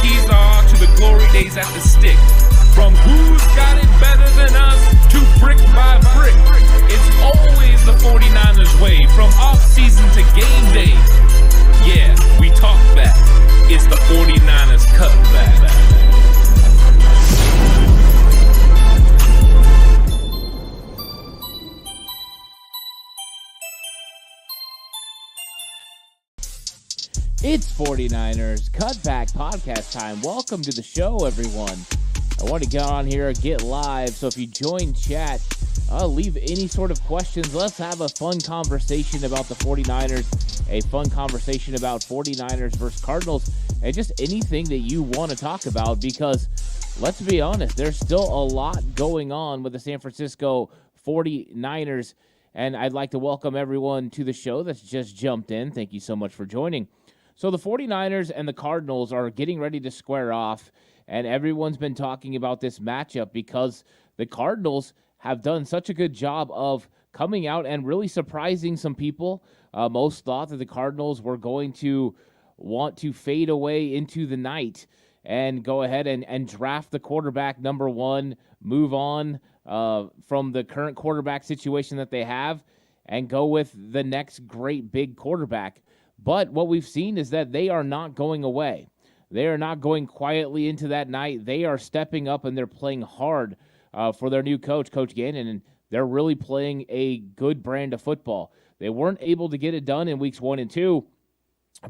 keys are to the glory days at the stick. From who's got it better than us to brick by brick. It's always the 49ers way, from off-season to game day. Yeah, we talk back. It's the 49ers Cutback. It's 49ers Cutback Podcast time. Welcome to the show, everyone. I want to get on here, get live, so if you join chat, leave any sort of questions. Let's have a fun conversation about the 49ers, a fun conversation about 49ers versus Cardinals, and just anything that you want to talk about, because let's be honest, there's still a lot going on with the San Francisco 49ers, and I'd like to welcome everyone to the show that's just jumped in. Thank you so much for joining. So the 49ers and the Cardinals are getting ready to square off, and everyone's been talking about this matchup because the Cardinals have done such a good job of coming out and really surprising some people. Most thought that the Cardinals were going to want to fade away into the night and go ahead and draft the quarterback number one, move on from the current quarterback situation that they have, and go with the next great big quarterback. But what we've seen is that they are not going away. They are not going quietly into that night. They are stepping up and they're playing hard for their new coach, Coach Gannon, and they're really playing a good brand of football. They weren't able to get it done in weeks 1 and 2,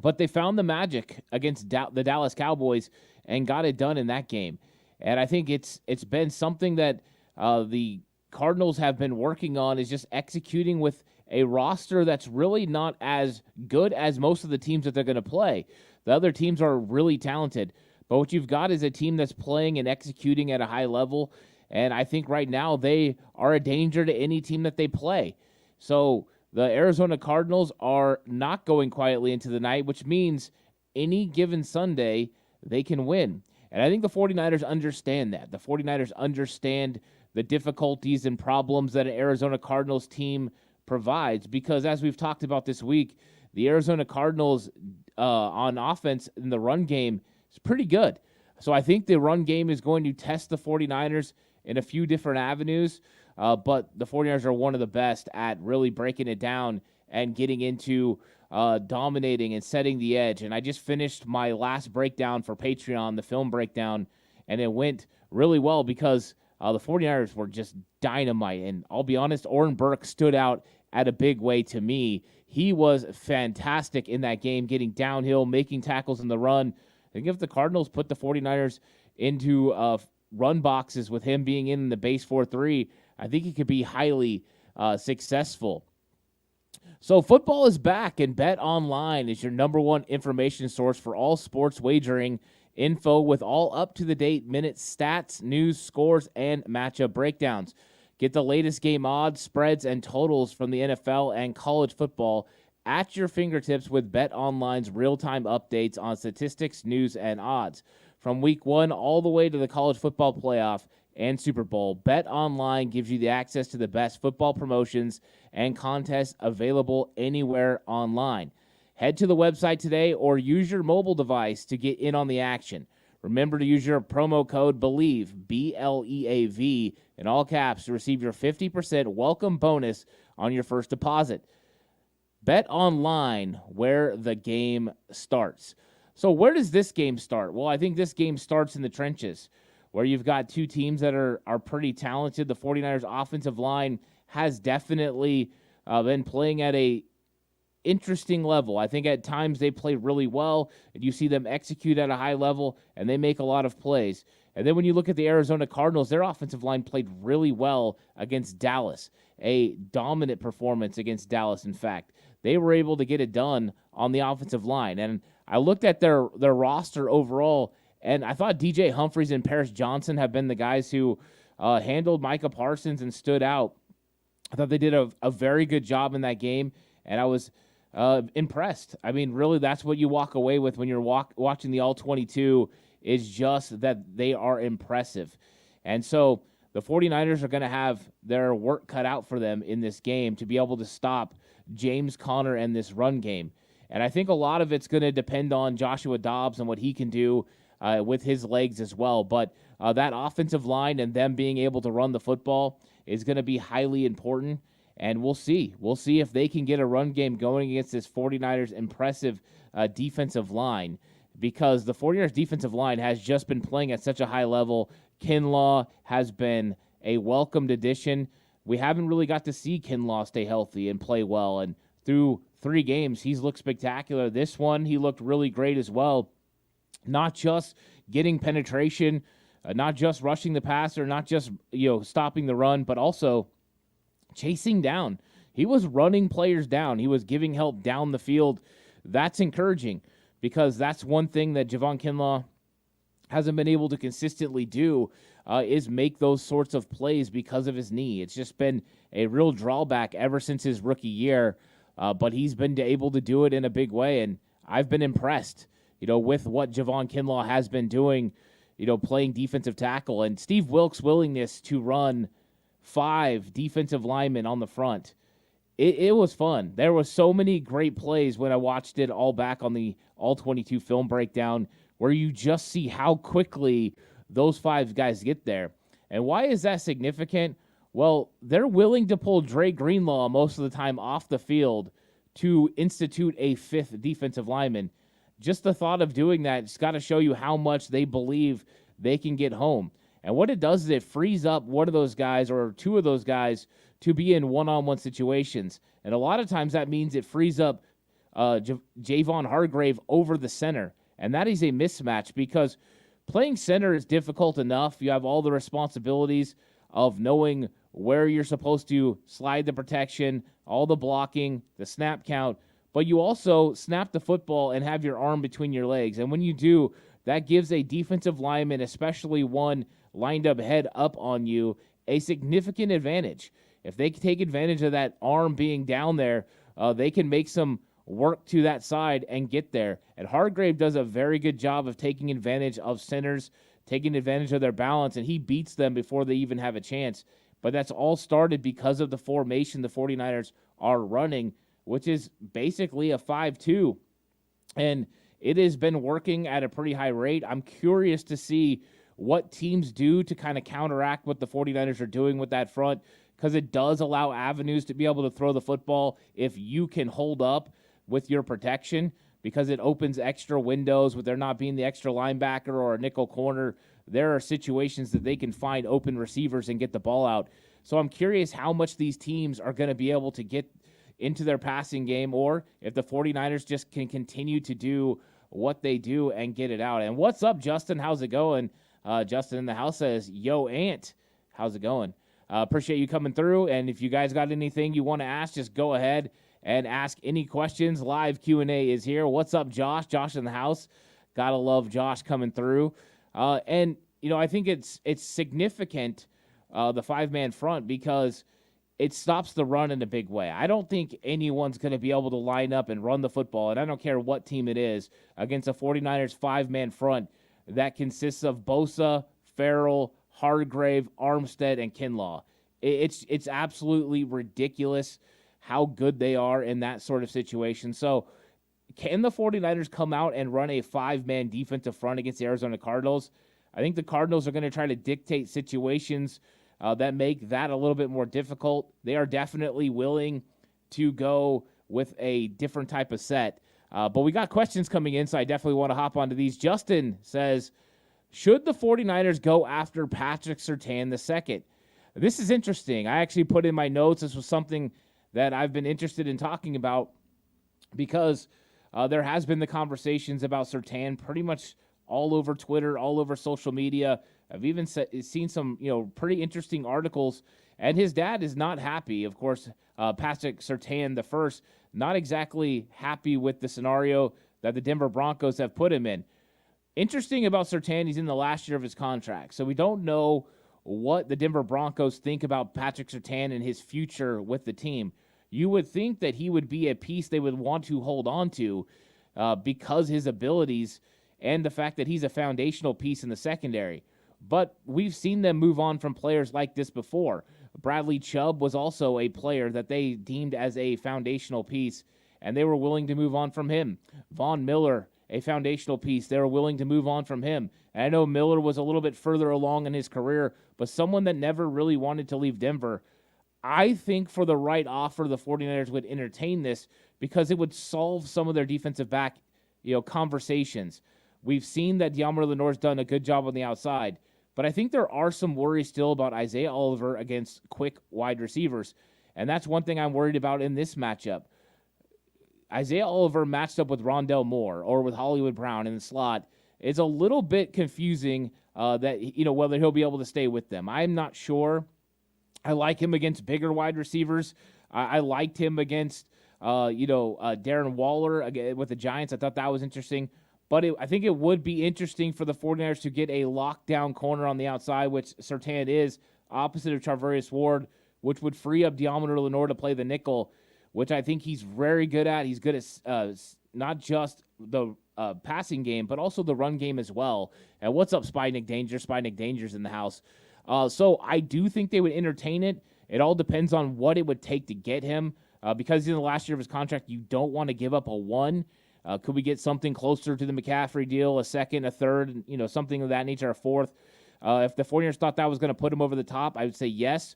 but they found the magic against the Dallas Cowboys and got it done in that game. And I think it's been something that the Cardinals have been working on, is just executing with a roster that's really not as good as most of the teams that they're going to play. The other teams are really talented, but what you've got is a team that's playing and executing at a high level, and I think right now they are a danger to any team that they play. So the Arizona Cardinals are not going quietly into the night, which means any given Sunday they can win. And I think the 49ers understand that. The 49ers understand the difficulties and problems that an Arizona Cardinals team provides, because as we've talked about this week, the Arizona Cardinals on offense in the run game is pretty good. So I think the run game is going to test the 49ers in a few different avenues, but the 49ers are one of the best at really breaking it down and getting into dominating and setting the edge. And I just finished my last breakdown for Patreon, the film breakdown, and it went really well because the 49ers were just dynamite. And I'll be honest, Oren Burke stood out at a big way to me. He was fantastic in that game, getting downhill, making tackles in the run. I think if the Cardinals put the 49ers into run boxes with him being in the base 4-3, I think he could be highly successful. So football is back, and Bet Online is your number one information source for all sports wagering info, with all up-to-the-date minutes, stats, news, scores, and matchup breakdowns. Get the latest game odds, spreads, and totals from the NFL and college football at your fingertips with Bet Online's real-time updates on statistics, news, and odds. From Week 1 all the way to the college football playoff and Super Bowl, Bet Online gives you the access to the best football promotions and contests available anywhere online. Head to the website today or use your mobile device to get in on the action. Remember to use your promo code BELIEVE, B-L-E-A-V, in all caps to receive your 50% welcome bonus on your first deposit. Bet Online, where the game starts. So where does this game start? Well, I think this game starts in the trenches, where you've got two teams that are pretty talented. The 49ers offensive line has definitely been playing at a interesting level. I think at times they play really well, and you see them execute at a high level, and they make a lot of plays. And then when you look at the Arizona Cardinals, their offensive line played really well against Dallas, a dominant performance against Dallas, in fact. They were able to get it done on the offensive line. And I looked at their roster overall, and I thought DJ Humphries and Paris Johnson have been the guys who handled Micah Parsons and stood out. I thought they did a very good job in that game, and I was impressed. I mean, really, that's what you walk away with when you're watching the All-22, is just that they are impressive. And so the 49ers are going to have their work cut out for them in this game to be able to stop James Conner and this run game. And I think a lot of it's going to depend on Joshua Dobbs and what he can do with his legs as well. But that offensive line and them being able to run the football is going to be highly important. And we'll see. We'll see if they can get a run game going against this 49ers impressive defensive line, because the 49ers defensive line has just been playing at such a high level. Kinlaw has been a welcomed addition. We haven't really got to see Kinlaw stay healthy and play well. And through 3 games, he's looked spectacular. This one, he looked really great as well. Not just getting penetration, not just rushing the passer, not just stopping the run, but also chasing down. He was running players down. He was giving help down the field. That's encouraging, because that's one thing that Javon Kinlaw hasn't been able to consistently do, is make those sorts of plays because of his knee. It's just been a real drawback ever since his rookie year, but he's been able to do it in a big way, and I've been impressed, with what Javon Kinlaw has been doing, playing defensive tackle, and Steve Wilkes' willingness to run 5 defensive linemen on the front. It was fun. There was so many great plays when I watched it all back on the All-22 film breakdown, where you just see how quickly those 5 guys get there. And why is that significant? Well, they're willing to pull Dre Greenlaw most of the time off the field to institute a 5th defensive lineman. Just the thought of doing that, it's got to show you how much they believe they can get home. And what it does is it frees up one of those guys or 2 of those guys to be in one-on-one situations. And a lot of times that means it frees up Javon Hargrave over the center. And that is a mismatch, because playing center is difficult enough. You have all the responsibilities of knowing where you're supposed to slide the protection, all the blocking, the snap count, but you also snap the football and have your arm between your legs. And when you do, that gives a defensive lineman, especially one lined up head up on you, a significant advantage. If they can take advantage of that arm being down there, they can make some work to that side and get there. And Hargrave does a very good job of taking advantage of centers, taking advantage of their balance, and he beats them before they even have a chance. But that's all started because of the formation the 49ers are running, which is basically a 5-2. And it has been working at a pretty high rate. I'm curious to see what teams do to kind of counteract what the 49ers are doing with that front, because it does allow avenues to be able to throw the football if you can hold up with your protection, because it opens extra windows with there not being the extra linebacker or a nickel corner. There are situations that they can find open receivers and get the ball out. So I'm curious how much these teams are going to be able to get into their passing game, or if the 49ers just can continue to do what they do and get it out. And what's up, Justin? How's it going? Justin in the house says, yo, Ant, how's it going? Appreciate you coming through. And if you guys got anything you want to ask, just go ahead and ask any questions. Live Q&A is here. What's up, Josh? Josh in the house. Gotta love Josh coming through. And I think it's significant, the 5-man front, because it stops the run in a big way. I don't think anyone's going to be able to line up and run the football, and I don't care what team it is, against a 49ers 5-man front that consists of Bosa, Farrell, Hargrave, Armstead, and Kinlaw. It's absolutely ridiculous how good they are in that sort of situation. So can the 49ers come out and run a 5-man defensive front against the Arizona Cardinals? I think the Cardinals are going to try to dictate situations that make that a little bit more difficult. They are definitely willing to go with a different type of set. But we got questions coming in, so I definitely want to hop onto these. Justin says, should the 49ers go after Patrick Surtain II? This is interesting. I actually put in my notes, this was something that I've been interested in talking about, because there has been the conversations about Surtain pretty much all over Twitter, all over social media. I've even seen some, pretty interesting articles, and his dad is not happy. Of course, Patrick Surtain I, not exactly happy with the scenario that the Denver Broncos have put him in. Interesting about Surtain, he's in the last year of his contract, so we don't know what the Denver Broncos think about Patrick Surtain and his future with the team. You would think that he would be a piece they would want to hold on to because his abilities and the fact that he's a foundational piece in the secondary. But we've seen them move on from players like this before. Bradley Chubb was also a player that they deemed as a foundational piece, and they were willing to move on from him. Von Miller a foundational piece. They were willing to move on from him. And I know Miller was a little bit further along in his career, but someone that never really wanted to leave Denver. I think for the right offer, the 49ers would entertain this because it would solve some of their defensive back, conversations. We've seen that Deommodore Lenoir's done a good job on the outside, but I think there are some worries still about Isaiah Oliver against quick wide receivers, and that's one thing I'm worried about in this matchup. Isaiah Oliver matched up with Rondell Moore or with Hollywood Brown in the slot is a little bit confusing that whether he'll be able to stay with them. I'm not sure. I like him against bigger wide receivers. I liked him against Darren Waller with the Giants. I thought that was interesting. But I think it would be interesting for the 49ers to get a lockdown corner on the outside, which Surtain is, opposite of Charvarius Ward, which would free up Deommodore Lenoir to play the nickel, which I think he's very good at. He's good at not just the passing game, but also the run game as well. And what's up, Spy Nick Danger? Spy Nick Danger's in the house. So I do think they would entertain it. It all depends on what it would take to get him. Because in the last year of his contract, you don't want to give up a 1. Could we get something closer to the McCaffrey deal, a second, a third, something of that nature, a fourth? If the 49ers thought that was going to put him over the top, I would say yes.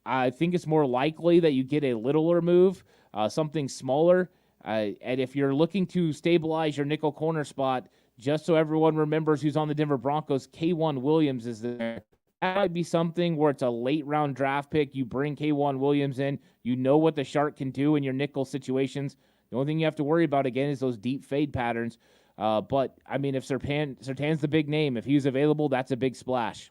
I think it's more likely that you get a littler move, something smaller. And if you're looking to stabilize your nickel corner spot, just so everyone remembers who's on the Denver Broncos, K'Wan Williams is there. That might be something where it's a late-round draft pick. You bring K'Wan Williams in. You know what the Shark can do in your nickel situations. The only thing you have to worry about, again, is those deep fade patterns. But, I mean, if Surtain's the big name, if he's available, that's a big splash.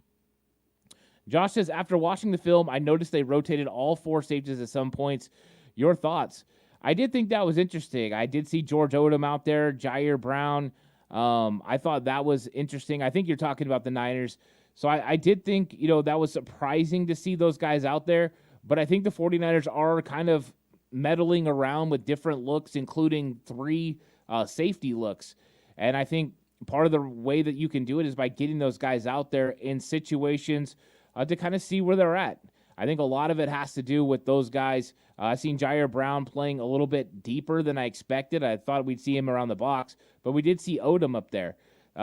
Josh says, after watching the film, I noticed they rotated all 4 safeties at some points. Your thoughts? I did think that was interesting. I did see George Odom out there, Jair Brown. I thought that was interesting. I think you're talking about the Niners. So I did think, that was surprising to see those guys out there. But I think the 49ers are kind of meddling around with different looks, including 3 safety looks. And I think part of the way that you can do it is by getting those guys out there in situations to kind of see where they're at. I think a lot of it has to do with those guys. I've seen Jair Brown playing a little bit deeper than I expected. I thought we'd see him around the box, but we did see Odom up there.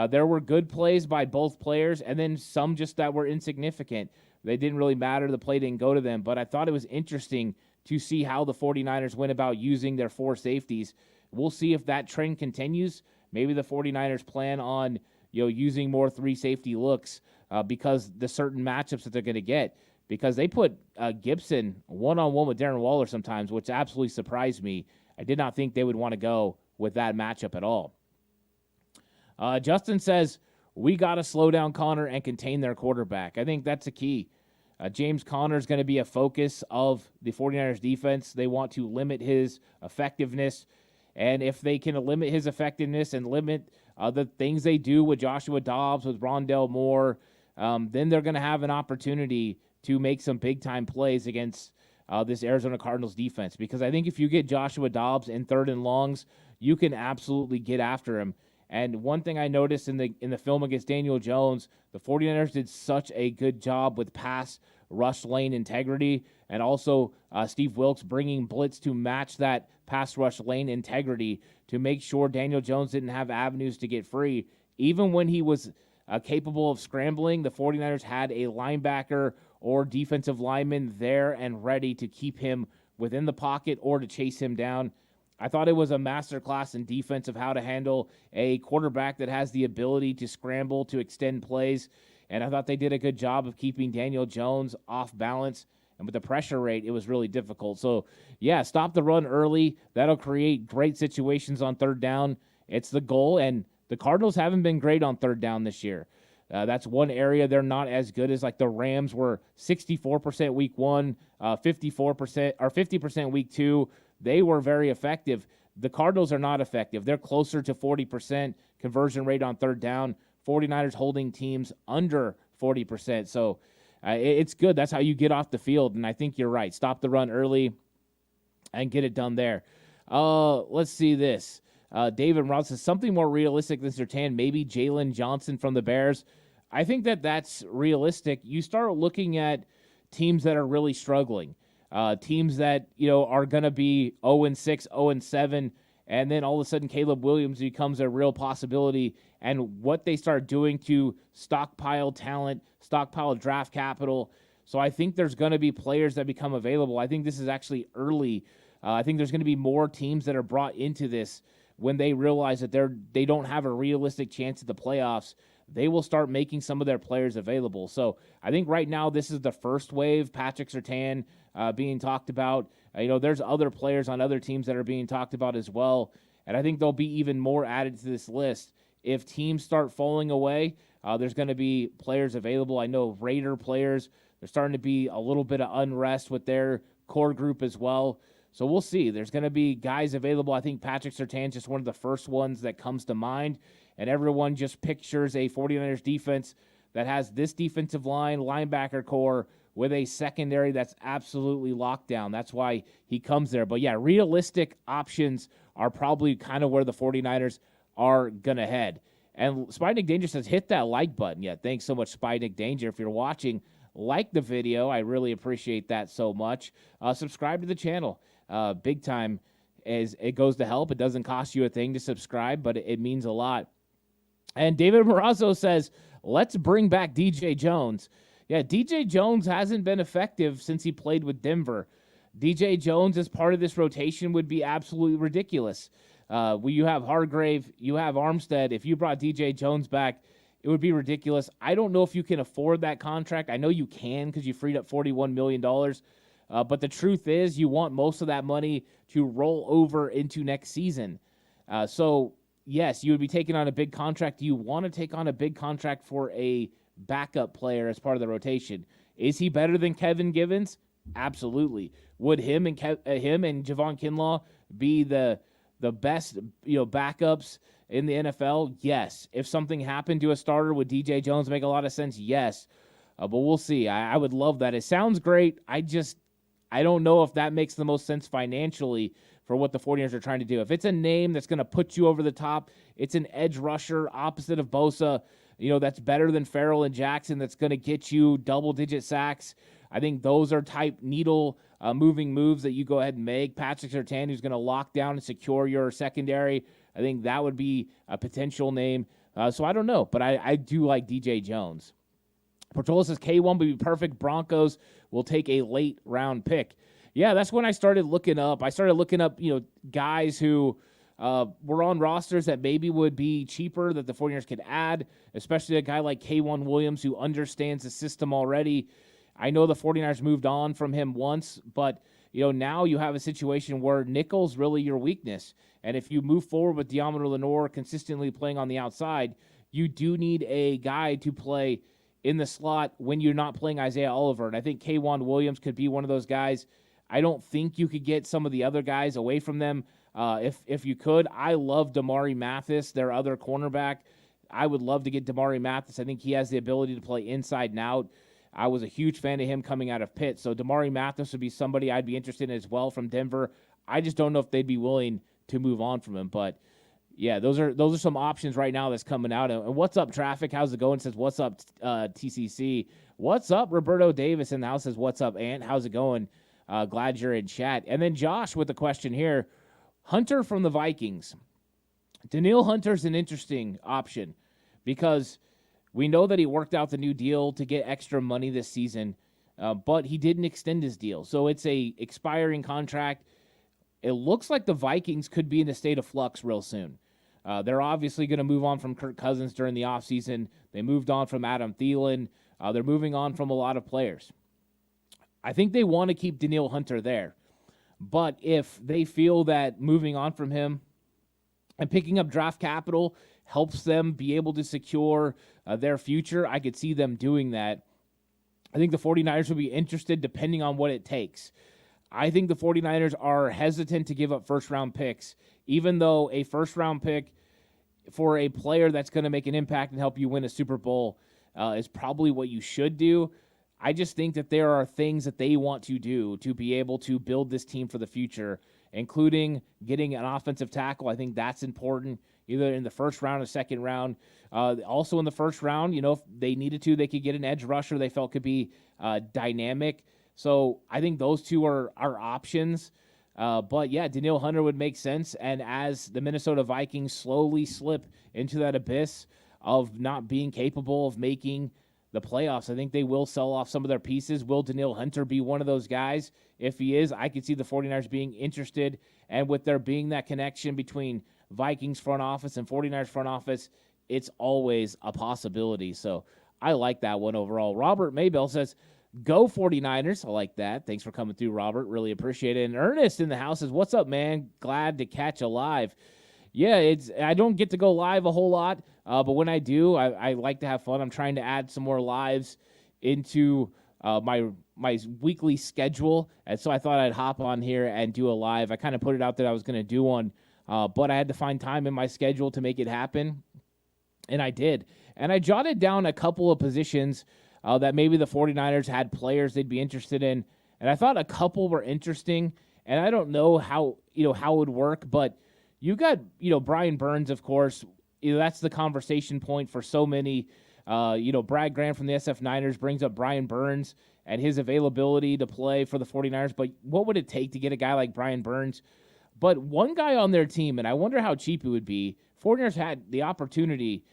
There were good plays by both players, and then some just that were insignificant. They didn't really matter. The play didn't go to them, but I thought it was interesting to see how the 49ers went about using their 4 safeties. We'll see if that trend continues. Maybe the 49ers plan on using more 3 safety looks because the certain matchups that they're going to get. Because they put Gibson one-on-one with Darren Waller sometimes, which absolutely surprised me. I did not think they would want to go with that matchup at all. Justin says, we got to slow down Connor and contain their quarterback. I think that's a key. James Conner is going to be a focus of the 49ers defense. They want to limit his effectiveness. And if they can limit his effectiveness and limit the things they do with Joshua Dobbs, with Rondell Moore, then they're going to have an opportunity to make some big-time plays against this Arizona Cardinals defense. Because I think if you get Joshua Dobbs in 3rd and longs, you can absolutely get after him. And one thing I noticed in the film against Daniel Jones, the 49ers did such a good job with pass rush lane integrity, and also Steve Wilks bringing blitz to match that pass rush lane integrity to make sure Daniel Jones didn't have avenues to get free. Even when he was capable of scrambling, the 49ers had a linebacker or defensive lineman there and ready to keep him within the pocket or to chase him down. I thought it was a masterclass in defense of how to handle a quarterback that has the ability to scramble, to extend plays, and I thought they did a good job of keeping Daniel Jones off balance, and with the pressure rate, it was really difficult. So, yeah, stop the run early. That'll create great situations on 3rd down. It's the goal, and the Cardinals haven't been great on 3rd down this year. That's one area they're not as good as, like the Rams were 64% week 1, 54% or 50% week 2. They were very effective. The Cardinals are not effective. They're closer to 40% conversion rate on 3rd down. 49ers holding teams under 40%. So it's good. That's how you get off the field, and I think you're right. Stop the run early and get it done there. Let's see this. David Ross says, something more realistic than Surtain, maybe Jalen Johnson from the Bears. I think that's realistic. You start looking at teams that are really struggling. Teams that, are going to be 0-6, 0-7, and then all of a sudden Caleb Williams becomes a real possibility, and what they start doing to stockpile talent, stockpile draft capital. So I think there's going to be players that become available. I think this is actually early. I think there's going to be more teams that are brought into this when they realize that they don't have a realistic chance at the playoffs. They will start making some of their players available. So I think right now this is the first wave. Patrick Surtain being talked about. There's other players on other teams that are being talked about as well. And I think there'll be even more added to this list. If teams start falling away, there's going to be players available. I know Raider players, there's starting to be a little bit of unrest with their core group as well. So we'll see. There's going to be guys available. I think Patrick Surtain's just one of the first ones that comes to mind. And everyone just pictures a 49ers defense that has this defensive line, linebacker core, with a secondary that's absolutely locked down. That's why he comes there. But, yeah, realistic options are probably kind of where the 49ers are going to head. And Spy-Nick Danger says, hit that like button. Yeah, thanks so much, Spy-Nick Danger. If you're watching, like the video. I really appreciate that so much. Subscribe to the channel. Big time as it goes to help. It doesn't cost you a thing to subscribe, but it means a lot. And David Morazzo says, let's bring back DJ Jones. Yeah, DJ Jones hasn't been effective since he played with Denver. DJ Jones as part of this rotation would be absolutely ridiculous. You have Hargrave, you have Armstead. If you brought DJ Jones back, it would be ridiculous. I don't know if you can afford that contract. I know you can because you freed up $41 million. But the truth is you want most of that money to roll over into next season. So, yes, you would be taking on a big contract. Do you want to take on a big contract for a backup player as part of the rotation? Is he better than Kevin Givens? Absolutely. Would him and Javon Kinlaw be the best backups in the NFL? Yes. If something happened to a starter, would DJ Jones make a lot of sense? Yes. But we'll see. I would love that. It sounds great. I don't know if that makes the most sense financially for what the 49ers are trying to do. If it's a name that's going to put you over the top, it's an edge rusher opposite of Bosa, that's better than Farrell and Jackson, that's going to get you double-digit sacks. I think those are type needle moving moves that you go ahead and make. Patrick Surtain, who's going to lock down and secure your secondary, I think that would be a potential name. So I don't know, but I do like DJ Jones. Portola says K1 would be perfect. Broncos will take a late round pick. Yeah, that's when I started looking up. Guys who were on rosters that maybe would be cheaper that the 49ers could add, especially a guy like K1 Williams who understands the system already. I know the 49ers moved on from him once, but now you have a situation where nickel's really your weakness. And if you move forward with Deommodore Lenoir consistently playing on the outside, you do need a guy to play in the slot when you're not playing Isaiah Oliver. And I think K1 Williams could be one of those guys. I don't think you could get some of the other guys away from them. If you could, I love Damari Mathis, their other cornerback. I would love to get Damari Mathis. I think he has the ability to play inside and out. I was a huge fan of him coming out of Pitt. So Damari Mathis would be somebody I'd be interested in as well from Denver. I just don't know if they'd be willing to move on from him. But, yeah, those are some options right now that's coming out. And what's up, Traffic? How's it going? Says, what's up, TCC? What's up, Roberto Davis in the house says, what's up, Ant? How's it going? Glad you're in chat. And then Josh with the question here. Hunter from the Vikings. Danielle Hunter's an interesting option because we know that he worked out the new deal to get extra money this season, but he didn't extend his deal. So it's a expiring contract. It looks like the Vikings could be in a state of flux real soon. They're obviously going to move on from Kirk Cousins during the offseason. They moved on from Adam Thielen. They're moving on from a lot of players. I think they want to keep Danielle Hunter there. But if they feel that moving on from him and picking up draft capital helps them be able to secure their future, I could see them doing that. I think the 49ers will be interested depending on what it takes. I think the 49ers are hesitant to give up first-round picks, even though a first-round pick for a player that's going to make an impact and help you win a Super Bowl is probably what you should do. I just think that there are things that they want to do to be able to build this team for the future, including getting an offensive tackle. I think that's important, either in the first round or second round. Also in the first round, if they needed to, they could get an edge rusher they felt could be dynamic. So I think those two are options. But yeah, Danielle Hunter would make sense. And as the Minnesota Vikings slowly slip into that abyss of not being capable of making the playoffs, I think they will sell off some of their pieces. Will Danielle Hunter be one of those guys? If he is, I could see the 49ers being interested. And with there being that connection between Vikings front office and 49ers front office, it's always a possibility. So I like that one overall. Robert Maybell says, go 49ers. I like that. Thanks for coming through, Robert. Really appreciate it. And Ernest in the house says, what's up, man? Glad to catch you live. Yeah, I don't get to go live a whole lot, but when I do, I like to have fun. I'm trying to add some more lives into my weekly schedule, and so I thought I'd hop on here and do a live. I kind of put it out that I was going to do one, but I had to find time in my schedule to make it happen, and I did. And I jotted down a couple of positions that maybe the 49ers had players they'd be interested in, and I thought a couple were interesting, and I don't know how it would work, but you got, Brian Burns, of course. That's the conversation point for so many. Brad Grant from the SF Niners brings up Brian Burns and his availability to play for the 49ers. But what would it take to get a guy like Brian Burns? But one guy on their team, and I wonder how cheap it would be, 49ers had the opportunity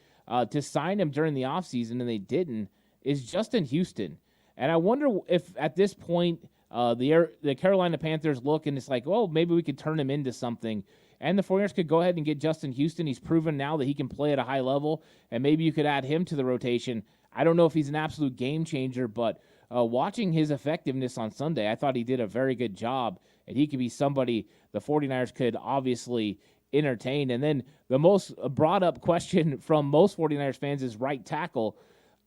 to sign him during the offseason, and they didn't, is Justin Houston. And I wonder if at this point the Carolina Panthers look and it's like, well, maybe we could turn him into something. And the 49ers could go ahead and get Justin Houston. He's proven now that he can play at a high level, and maybe you could add him to the rotation. I don't know if he's an absolute game changer, but watching his effectiveness on Sunday, I thought he did a very good job, and he could be somebody the 49ers could obviously entertain. And then the most brought up question from most 49ers fans is right tackle.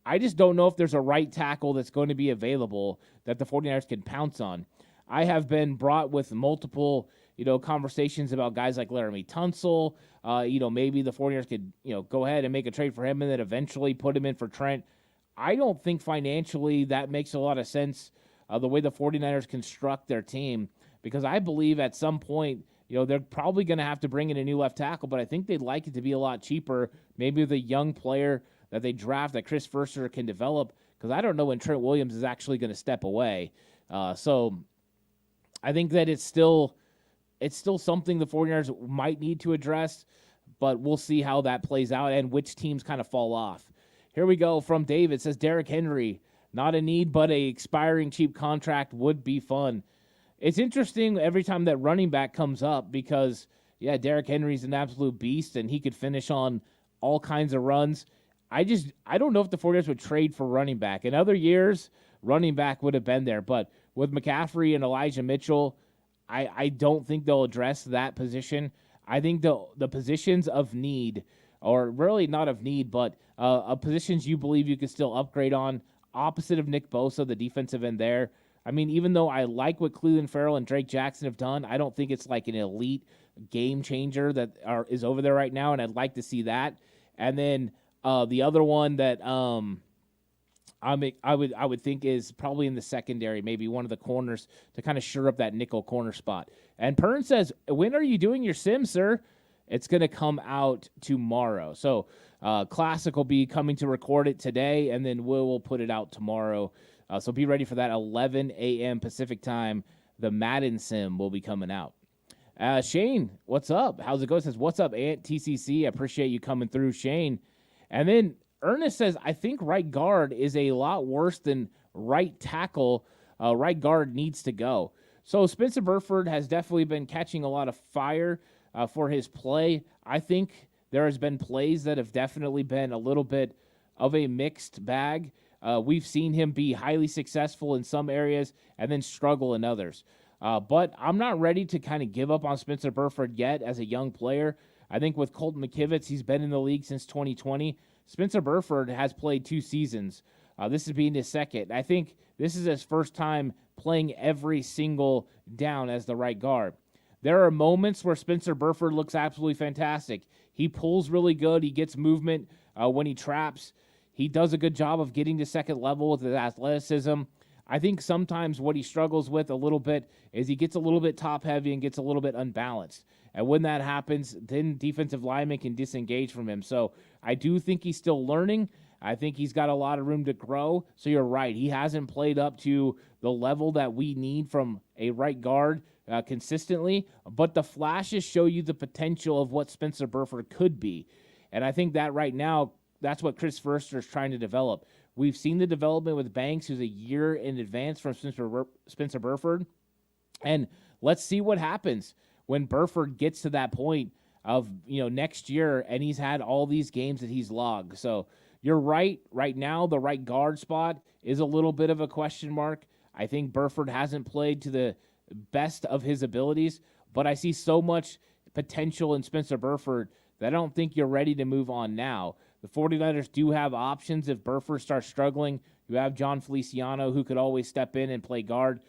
I just don't know if there's a right tackle that's going to be available that the 49ers can pounce on. I have been brought with multiple conversations about guys like Laramie Tunsil. Maybe the 49ers could, go ahead and make a trade for him and then eventually put him in for Trent. I don't think financially that makes a lot of sense, the way the 49ers construct their team, because I believe at some point, they're probably going to have to bring in a new left tackle, but I think they'd like it to be a lot cheaper, maybe with a young player that they draft that Chris Furster can develop, because I don't know when Trent Williams is actually going to step away. So I think that it's still something the 49ers might need to address, but we'll see how that plays out and which teams kind of fall off. Here we go from David. It says, Derrick Henry, not a need, but a expiring cheap contract would be fun. It's interesting every time that running back comes up because, yeah, Derrick Henry's an absolute beast, and he could finish on all kinds of runs. I don't know if the 49ers would trade for running back. In other years, running back would have been there, but with McCaffrey and Elijah Mitchell, I don't think they'll address that position. I think the positions of need, or really not of need, but positions you believe you could still upgrade on, opposite of Nick Bosa, the defensive end there. I mean, even though I like what Cleveland Farrell and Drake Jackson have done, I don't think it's like an elite game changer that is over there right now, and I'd like to see that. And then the other one that I would think is probably in the secondary, maybe one of the corners to kind of shore up that nickel corner spot. And Pern says, when are you doing your sim, sir? It's going to come out tomorrow. So Classic will be coming to record it today, and then we'll put it out tomorrow. So be ready for that 11 a.m. Pacific time. The Madden sim will be coming out. Shane, what's up? How's it going? Says, what's up, Ant TCC? I appreciate you coming through, Shane. And then Ernest says, I think right guard is a lot worse than right tackle. Right guard needs to go. So Spencer Burford has definitely been catching a lot of fire for his play. I think there has been plays that have definitely been a little bit of a mixed bag. We've seen him be highly successful in some areas and then struggle in others. But I'm not ready to kind of give up on Spencer Burford yet as a young player. I think with Colton McKivitz, he's been in the league since 2020. Spencer Burford has played 2 seasons. This is being his second. I think this is his first time playing every single down as the right guard. There are moments where Spencer Burford looks absolutely fantastic. He pulls really good. He gets movement when he traps. He does a good job of getting to second level with his athleticism. I think sometimes what he struggles with a little bit is he gets a little bit top-heavy and gets a little bit unbalanced. And when that happens, then defensive linemen can disengage from him. So I do think he's still learning. I think he's got a lot of room to grow. So you're right. He hasn't played up to the level that we need from a right guard consistently, but the flashes show you the potential of what Spencer Burford could be. And I think that right now, that's what Chris Forster is trying to develop. We've seen the development with Banks, who's a year in advance from Spencer Burford. And let's see what happens when Burford gets to that point of, next year, and he's had all these games that he's logged. So you're right. Right now, the right guard spot is a little bit of a question mark. I think Burford hasn't played to the best of his abilities, but I see so much potential in Spencer Burford that I don't think you're ready to move on now. The 49ers do have options if Burford starts struggling. You have John Feliciano, who could always step in and play guard.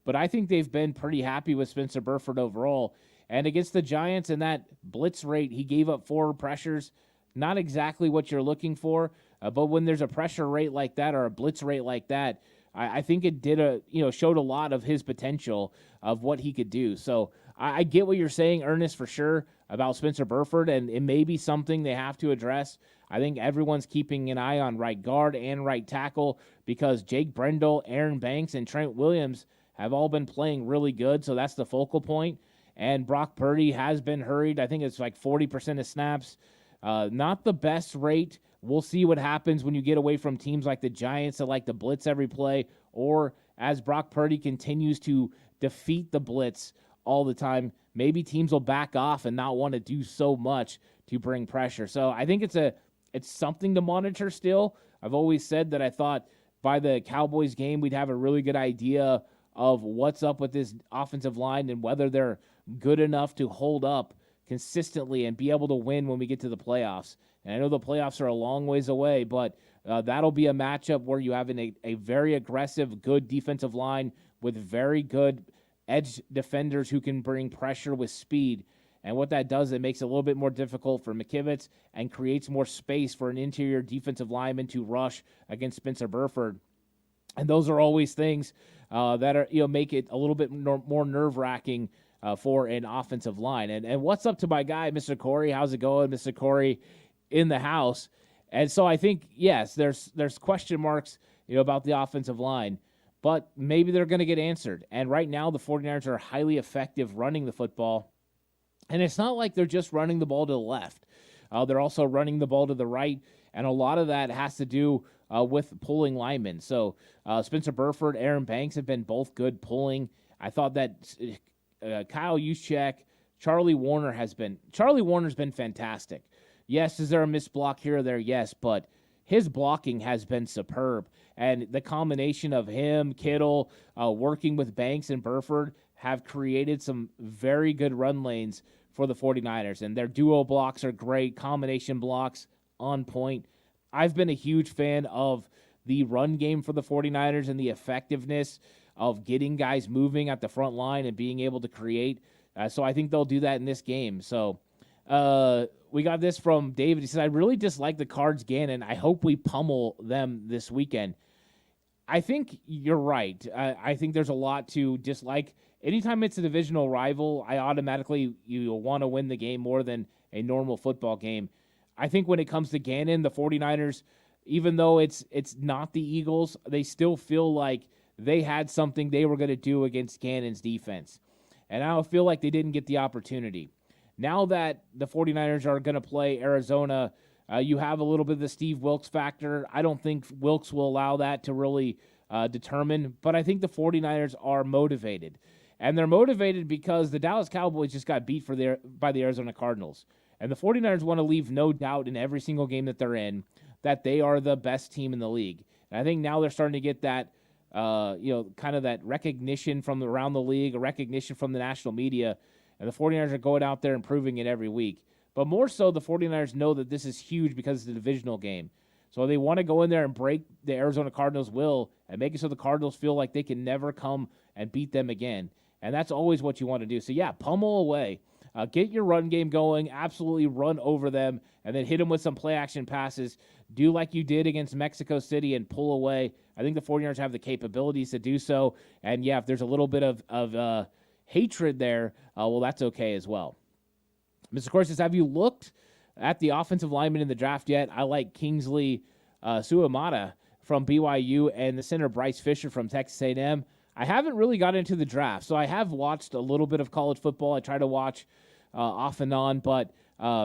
But I think they've been pretty happy with Spencer Burford overall. And against the Giants in that blitz rate, he gave up 4 pressures. Not exactly what you're looking for, but when there's a pressure rate like that or a blitz rate like that, I think it did showed a lot of his potential of what he could do. So I get what you're saying, Ernest, for sure, about Spencer Burford, and it may be something they have to address. I think everyone's keeping an eye on right guard and right tackle because Jake Brendel, Aaron Banks, and Trent Williams have all been playing really good, so that's the focal point. And Brock Purdy has been hurried. I think it's like 40% of snaps. Not the best rate. We'll see what happens when you get away from teams like the Giants that like to blitz every play, or as Brock Purdy continues to defeat the blitz all the time, maybe teams will back off and not want to do so much to bring pressure. So I think it's something to monitor still. I've always said that I thought by the Cowboys game we'd have a really good idea of what's up with this offensive line and whether they're good enough to hold up consistently and be able to win when we get to the playoffs. And I know the playoffs are a long ways away, but that'll be a matchup where you have a very aggressive, good defensive line with very good edge defenders who can bring pressure with speed. And what that does, it makes it a little bit more difficult for McKivitz and creates more space for an interior defensive lineman to rush against Spencer Burford. And those are always things that are make it a little bit more nerve-wracking for an offensive line. And what's up to my guy, Mr. Corey? How's it going, Mr. Corey, in the house? And so I think, yes, there's question marks about the offensive line, but maybe they're going to get answered. And right now the 49ers are highly effective running the football. And it's not like they're just running the ball to the left. They're also running the ball to the right, and a lot of that has to do with pulling linemen. So Spencer Burford, Aaron Banks have been both good pulling. I thought that Kyle Juszczyk, Charlie Warner's been fantastic. Yes, is there a missed block here or there? Yes, but his blocking has been superb. And the combination of him, Kittle, working with Banks and Burford have created some very good run lanes for the 49ers. And their duo blocks are great, combination blocks on point. I've been a huge fan of the run game for the 49ers and the effectiveness of getting guys moving at the front line and being able to create. So I think they'll do that in this game. So we got this from David. He says, I really dislike the Cards Gannon. I hope we pummel them this weekend. I think you're right. I think there's a lot to dislike. Anytime it's a divisional rival, I automatically you want to win the game more than a normal football game. I think when it comes to Gannon, the 49ers, even though it's not the Eagles, they still feel like they had something they were going to do against Gannon's defense. And I don't feel like they didn't get the opportunity. Now that the 49ers are going to play Arizona, you have a little bit of the Steve Wilks factor. I don't think Wilks will allow that to really determine, but I think the 49ers are motivated. And they're motivated because the Dallas Cowboys just got beat by the Arizona Cardinals. And the 49ers want to leave no doubt in every single game that they're in that they are the best team in the league. And I think now they're starting to get that, kind of that recognition from around the league, a recognition from the national media. And the 49ers are going out there and proving it every week. But more so, the 49ers know that this is huge because it's a divisional game. So they want to go in there and break the Arizona Cardinals' will and make it so the Cardinals feel like they can never come and beat them again. And that's always what you want to do. So, yeah, pummel away. Get your run game going, absolutely run over them, and then hit them with some play-action passes. Do like you did against Mexico City and pull away. I think the 49ers have the capabilities to do so. And, yeah, if there's a little bit of hatred there, well, that's okay as well. Mr. Corey says, have you looked at the offensive lineman in the draft yet? I like Kingsley Suamata from BYU and the center Bryce Fisher from Texas A&M. I haven't really got into the draft, so I have watched a little bit of college football. I try to watch off and on, but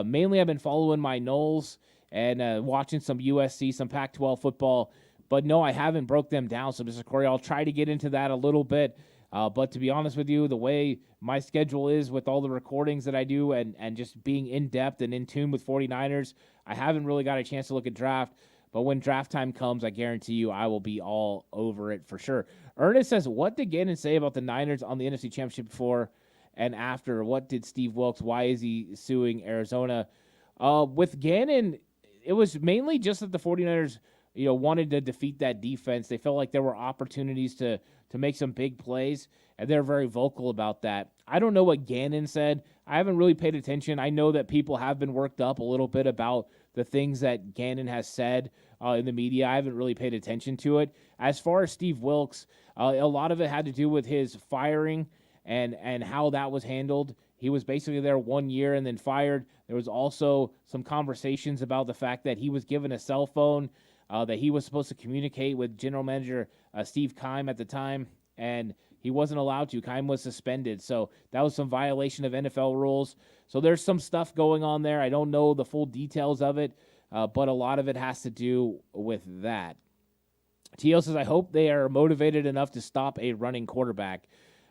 mainly I've been following my Knowles and watching some USC, some Pac-12 football. But no, I haven't broke them down. So, Mr. Corey, I'll try to get into that a little bit. But to be honest with you, the way my schedule is with all the recordings that I do and just being in-depth and in tune with 49ers, I haven't really got a chance to look at draft. But when draft time comes, I guarantee you I will be all over it for sure. Ernest says, what did Gannon say about the Niners on the NFC Championship before and after? What did Steve Wilkes? Why is he suing Arizona? With Gannon, it was mainly just that the 49ers wanted to defeat that defense. They felt like there were opportunities to make some big plays, and they're very vocal about that. I don't know what Gannon said. I haven't really paid attention. I know that people have been worked up a little bit about the things that Gannon has said in the media. I haven't really paid attention to it. As far as Steve Wilkes, a lot of it had to do with his firing and how that was handled. He was basically there 1 year and then fired. There was also some conversations about the fact that he was given a cell phone that he was supposed to communicate with general manager Steve Keim at the time, and he wasn't allowed to. Keim was suspended, so that was some violation of NFL rules. So there's some stuff going on there. I don't know the full details of it, but a lot of it has to do with that. T.O. says, I hope they are motivated enough to stop a running quarterback.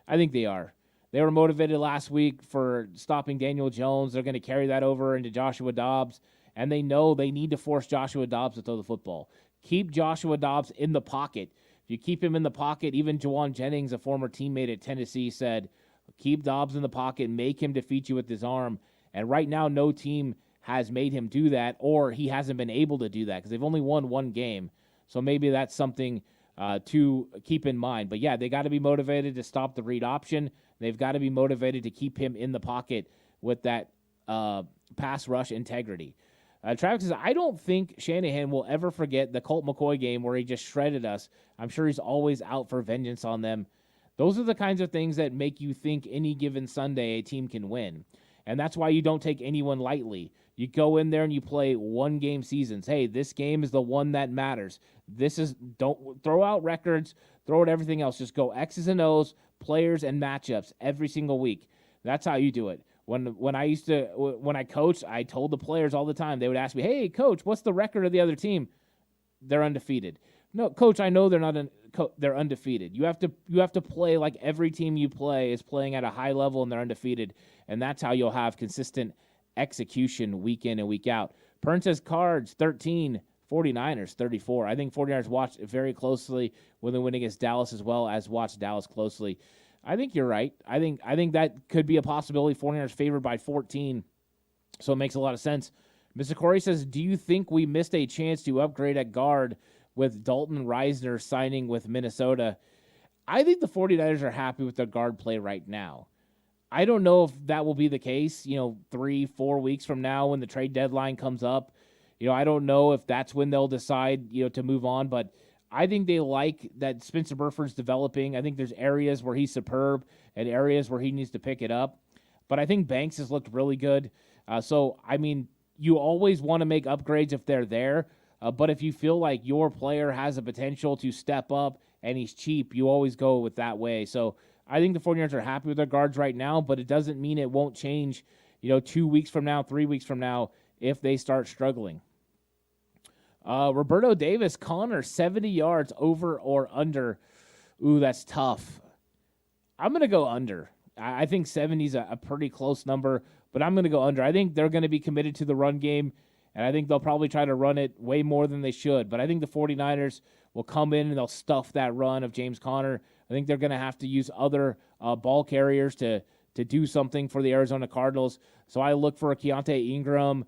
I think they are. They were motivated last week for stopping Daniel Jones. They're going to carry that over into Joshua Dobbs. And they know they need to force Joshua Dobbs to throw the football. Keep Joshua Dobbs in the pocket. If you keep him in the pocket, even Jawan Jennings, a former teammate at Tennessee, said, keep Dobbs in the pocket, make him defeat you with his arm. And right now, no team has made him do that, or he hasn't been able to do that because they've only won one game. So maybe that's something to keep in mind. But, yeah, they got to be motivated to stop the read option. They've got to be motivated to keep him in the pocket with that pass rush integrity. Travis says, I don't think Shanahan will ever forget the Colt McCoy game where he just shredded us. I'm sure he's always out for vengeance on them. Those are the kinds of things that make you think any given Sunday a team can win. And that's why you don't take anyone lightly. You go in there and you play one-game seasons. Hey, this game is the one that matters. Don't throw out records, throw out everything else. Just go X's and O's, players and matchups every single week. That's how you do it. When I coached, I told the players all the time. They would ask me, "Hey, coach, what's the record of the other team?" They're undefeated. No, coach, I know they're undefeated. You have to play like every team you play is playing at a high level and they're undefeated, and that's how you'll have consistent execution week in and week out. Pern says Cards 13, 49ers 34. I think 49ers watched very closely when they win against Dallas as well as watched Dallas closely. I think you're right. I think that could be a possibility. 49ers favored by 14, so it makes a lot of sense. Mr. Corey says, do you think we missed a chance to upgrade at guard with Dalton Reisner signing with Minnesota? I think the 49ers are happy with their guard play right now. I don't know if that will be the case, 3-4 weeks from now when the trade deadline comes up. I don't know if that's when they'll decide, to move on, but I think they like that Spencer Burford's developing. I think there's areas where he's superb and areas where he needs to pick it up. But I think Banks has looked really good. You always want to make upgrades if they're there. But if you feel like your player has a potential to step up and he's cheap, you always go with that way. So I think the 49ers are happy with their guards right now, but it doesn't mean it won't change, 2 weeks from now, 3 weeks from now, if they start struggling. Roberto Davis, Connor, 70 yards over or under. Ooh, that's tough. I'm going to go under. I think 70 is a pretty close number, but I'm going to go under. I think they're going to be committed to the run game, and I think they'll probably try to run it way more than they should. But I think the 49ers will come in and they'll stuff that run of James Conner. I think they're going to have to use other ball carriers to do something for the Arizona Cardinals. So I look for a Keontae Ingram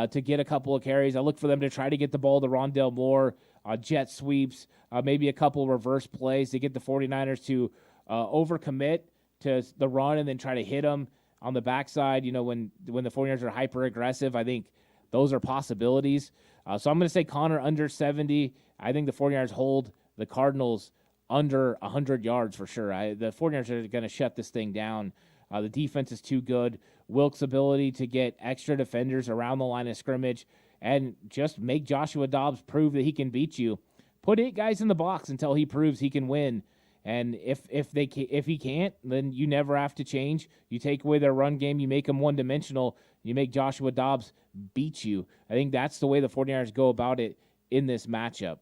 to get a couple of carries. I look for them to try to get the ball to Rondale Moore, jet sweeps, maybe a couple reverse plays to get the 49ers to overcommit to the run and then try to hit them on the backside. When the 49ers are hyper-aggressive, I think those are possibilities. So I'm going to say Connor under 70. I think the 49ers hold the Cardinals under 100 yards for sure. The 49ers are going to shut this thing down. The defense is too good. Wilkes' ability to get extra defenders around the line of scrimmage and just make Joshua Dobbs prove that he can beat you. Put 8 guys in the box until he proves he can win. And if he can't, then you never have to change. You take away their run game, you make them one-dimensional, you make Joshua Dobbs beat you. I think that's the way the 49ers go about it in this matchup.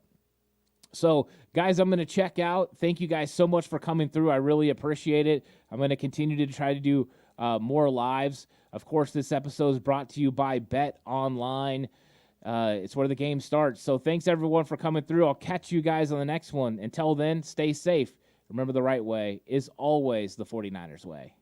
So, guys, I'm going to check out. Thank you guys so much for coming through. I really appreciate it. I'm going to continue to try to do more lives. Of course, this episode is brought to you by Bet Online. It's where the game starts. So thanks, everyone, for coming through. I'll catch you guys on the next one. Until then, stay safe. Remember, the right way is always the 49ers way.